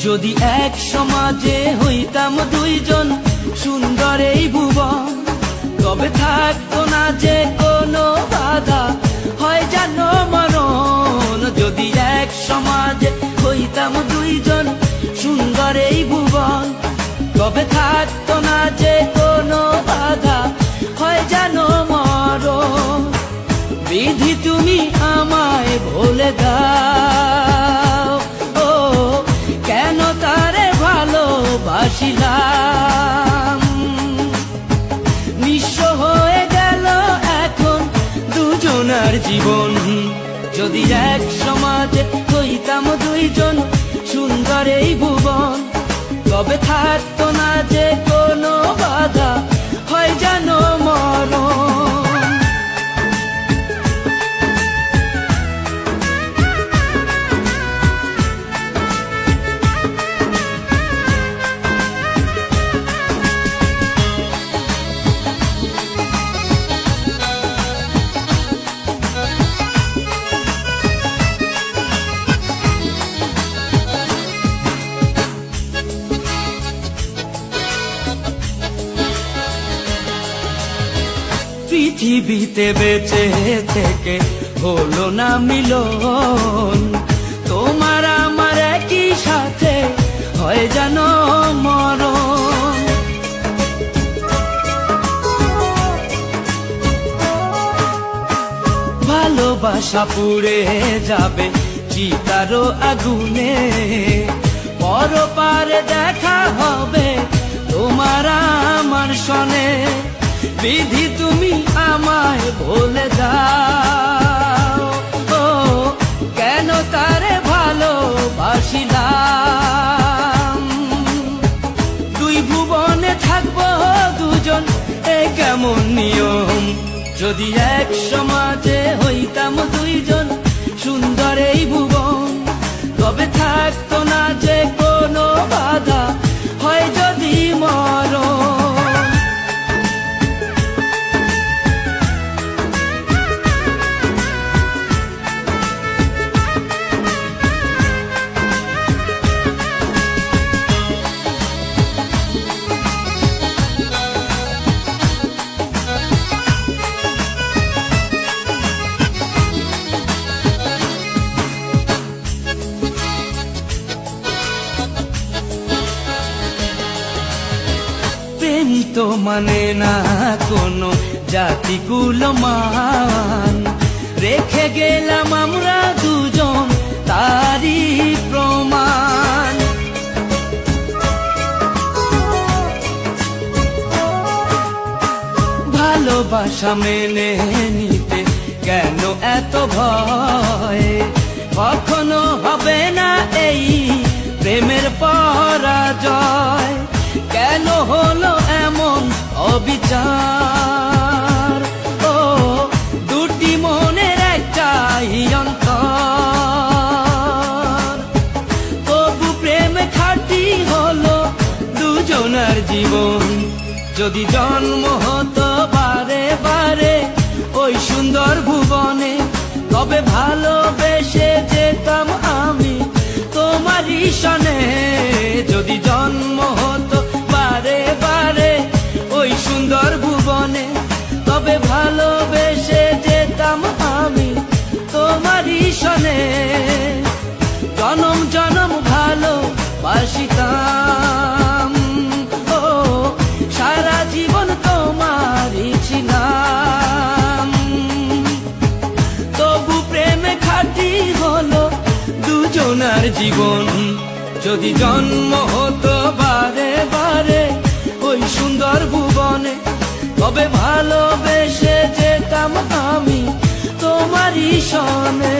যদি এক সমাজে হইতাম দুইজন সুন্দর এই ভুবন, তবে থাকতো না যে কোনো বাধা, হয় জানো মরণ। যদি এক সমাজে হইতাম দুইজন সুন্দর এই ভুবন, তবে থাকতো না যে কোনো বাধা, হয় জানো মরণ। বিধি তুমি আমায় ভুলে দাও, ও কেন তারে ভালোবাসিলাম। নিঃস্ব হয়ে গেল এখন দুজনার জীবন। যদি এক সমাজে হইতাম দুইজন সুন্দর এই ভুবন, তবে থাকতো না যে কোনো বাধা, হয় জানো মরণ। পৃথিবীতে বেঁচে থেকে হলো না মিলন, তোমার আমার একই সাথে হয় জানো মরণ। ভালোবাসা পুড়ে যাবে চিতারো আগুনে, পরপারে দেখা হবে তোমার আমার সনে। বিধি তুমি আমায় ভুলে দাও, ও কেন তারে ভালোবাসিলাম। দুই ভুবনে থাকবো দুজন, এ কেমন নিয়ম। যদি এক সমাজে হইতাম দুইজন সুন্দর এই ভুবন, তবে থাকতো না যে কোনো বাধা, হয় যদি মরণ। তো মানে না কোনো জাতিগুলো মান, রেখে গেলাম আমরা দুজন তারই প্রমাণ। ভালোবাসা মেনে নিতে কেন এত ভয়, কখনো হবে না এই প্রেমের পরাজয়। কেন হলো এমন অবিচার, ও দুটি মনের একটাই অন্তর। তবু প্রেম খাঁটি হলো দুজনার জীবন। যদি জন্ম হতো বারে বারে ওই সুন্দর ভুবনে, তবে ভালোবেসে যেতাম আমি তোমারই সনে। যদি জন্ম হতো বারে বারে ওই সুন্দর ভুবনে, তবে ভালোবেসে যেতাম আমি তোমারই সনে। জনম জনম ভালোবাসিতাম, ও সারা জীবন তোমারই ছিলাম। তবু প্রেমে খাঁটি হলো দুজনার জীবন। যদি জন্ম হতো বারে বারে ওই সুন্দর ভুবনে, তবে ভালোবেসে যেতাম আমি তোমারই সনে।